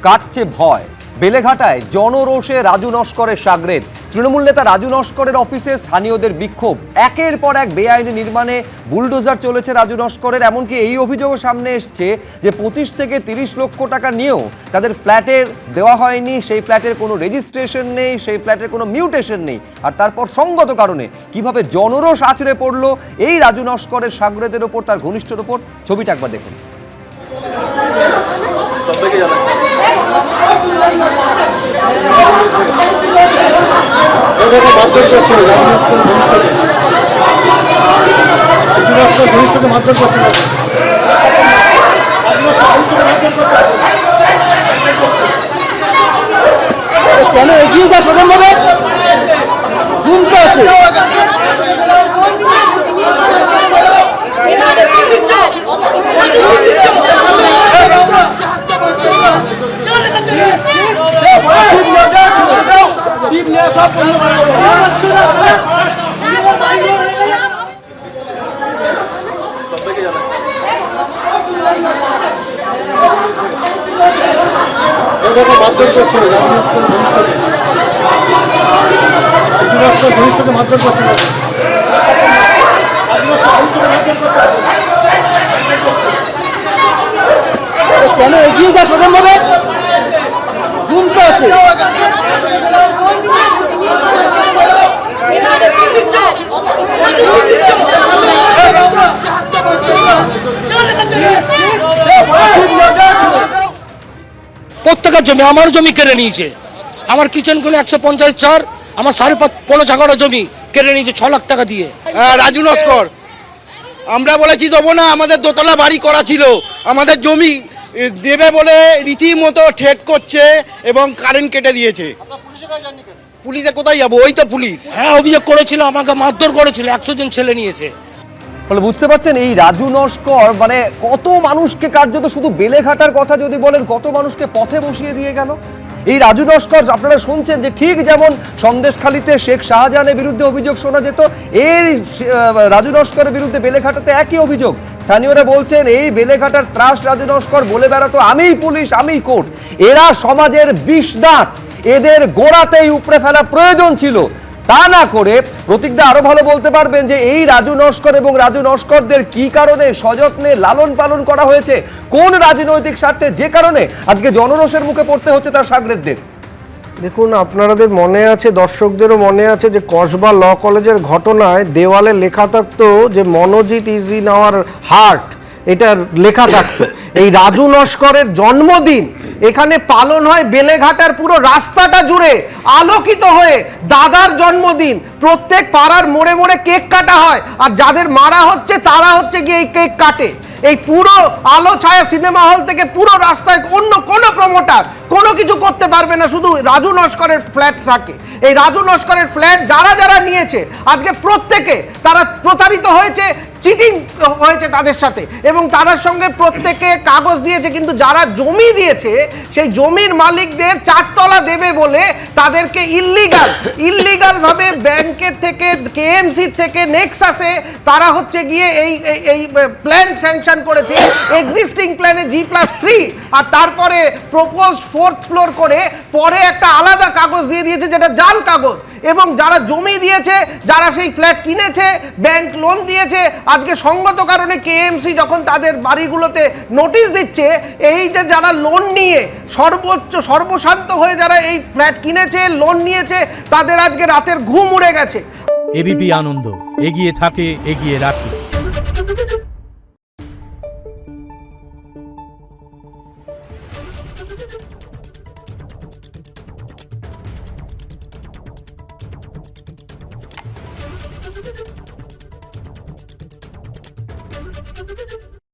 কাটছে ভয়। বেলেঘাটায় জনরোষে রাজু নস্করের সাগরেদ। তৃণমূল নেতা রাজু নস্করের অফিসে স্থানীয়দের বিক্ষোভ। একের পর এক বেআইনি নির্মাণে বুলডোজার চলেছে রাজু নস্করের। এমনকি এই অভিযোগও সামনে এসছে যে 25 থেকে 30 লক্ষ টাকা নিয়েও তাদের ফ্ল্যাটের দেওয়া হয়নি, সেই ফ্ল্যাটের কোনো রেজিস্ট্রেশন নেই, সেই ফ্ল্যাটের কোনো মিউটেশন নেই। আর তারপর সঙ্গত কারণে কিভাবে জনরোষ আছড়ে পড়লো এই রাজু নস্করের সাগরেদের ওপর, তার ঘনিষ্ঠর ওপর, ছবিটা একবার দেখুন। কেন এগিয়ে যা স্বতন্ত্রভাবে শুনতে আছে। মারধর করছিল, মারধর করছিল। কেন এগিয়ে যা স্বতন্ত্রভাবে শুনতে আছে। প্রত্যেকের জমি, আমার জমি কেড়ে নিয়েছে। আমার কিচেন গুলো 150 আমার 5.5 ছাগড়া জমি কেড়ে নিয়েছে 6 লাখ টাকা দিয়ে। রাজু নস্কর, আমরা বলেছি দেবো না, আমাদের দোতলা বাড়ি করা ছিল, আমাদের জমি দেবে বলে রীতিমতো ঠেট করছে এবং কারেন্ট কেটে দিয়েছে। পুলিশে কোথায় যাবো? ওই তো পুলিশ। হ্যাঁ, অভিযোগ করেছিল, আমাকে মারধর করেছিল, 100 জন ছেলে নিয়েছে। ফলে বুঝতে পারছেন এই রাজু নস্কর মানে কত মানুষকে, কার্যত শুধু বেলেঘাটার কথা যদি বলেন, কত মানুষকে পথে বসিয়ে দিয়ে গেল। এই রাজু নস্কর আপনারা শুনছেন যে ঠিক যেমন সন্দেশখালীতে শেখ শাহজাহানের বিরুদ্ধে অভিযোগ শোনা যেত, এই রাজু নস্করের বিরুদ্ধে বেলেঘাটাতে একই অভিযোগ। স্থানীয়রা বলছেন এই বেলেঘাটার ত্রাস রাজু নস্কর বলে বেড়াতো আমিই পুলিশ, আমিই কোর্ট। এরা সমাজের বিষদাঁত, এদের গোড়াতেই উপড়ে ফেলা প্রয়োজন ছিল। তা না করে প্রতীকদা আরো ভালো বলতে পারবেন যে এই রাজু নস্কর এবং রাজু নস্করদের কি কারণে সযত্নে লালন পালন করা হয়েছে, কোন রাজনৈতিক স্বার্থে, যে কারণে আজকে জনরোষের মুখে পড়তে হচ্ছে তার সাগরেদদের। দেখুন, আপনাদের মনে আছে, দর্শকদেরও মনে আছে যে কসবা ল কলেজের ঘটনায় দেওয়ালে লেখা থাকতো যে Manojit is in our heart, এটা লেখা থাকতো। এই রাজু নস্করের জন্মদিন এখানে পালন হয় বেলেঘাটার পুরো রাস্তাটা জুড়ে আলোকিত হয়ে। দাদার জন্মদিন, প্রত্যেক পাড়ার মোড়ে মোড়ে কেক কাটা হয়, আর যাদের মারা হচ্ছে তারা হচ্ছে গিয়ে এই কেক কাটে। এই পুরো আলো ছায়া সিনেমা হল থেকে পুরো রাস্তায় অন্য কোনো প্রমোটার কোনো কিছু করতে পারবে না, শুধু রাজু নস্করের ফ্ল্যাট থাকে। এই রাজু নস্করের ফ্ল্যাট যারা যারা নিয়েছে আজকে প্রত্যেকে তারা প্রতারিত হয়েছে, চিটিং হয়েছে তাদের সাথে, এবং তার সঙ্গে প্রত্যেকে কাগজ দিয়েছে, কিন্তু যারা জমি দিয়েছে সেই জমির মালিকদের 4 তলা দেবে বলে তাদেরকে ইল্লিগাল ভাবে ব্যাংকের থেকে, কেএমসি থেকে, নেক্সাসে তারা হচ্ছে গিয়ে এই প্ল্যান স্যাংশন করেছে, এক্সিস্টিং প্ল্যানে G+3, আর তারপরে প্রপোজড 4th ফ্লোর করে পরে একটা আলাদা কাগজ দিয়ে দিয়েছে যেটা জাল কাগজ। এবং যারা জমি দিয়েছে, যারা সেই ফ্ল্যাট কিনেছে, ব্যাংক লোন দিয়েছে, আজকে সঙ্গত কারণে কেএমসি যখন তাদের বাড়িগুলোতে নোটিশ দিচ্ছে, এই যে যারা লোন নিয়ে সর্বশান্ত হয়ে যারা এই ফ্ল্যাট কিনেছে, লোন নিয়েছে, তাদের আজকে রাতের ঘুম উড়ে গেছে। এবিপি আনন্দ, এগিয়ে থাকে, এগিয়ে রাখে।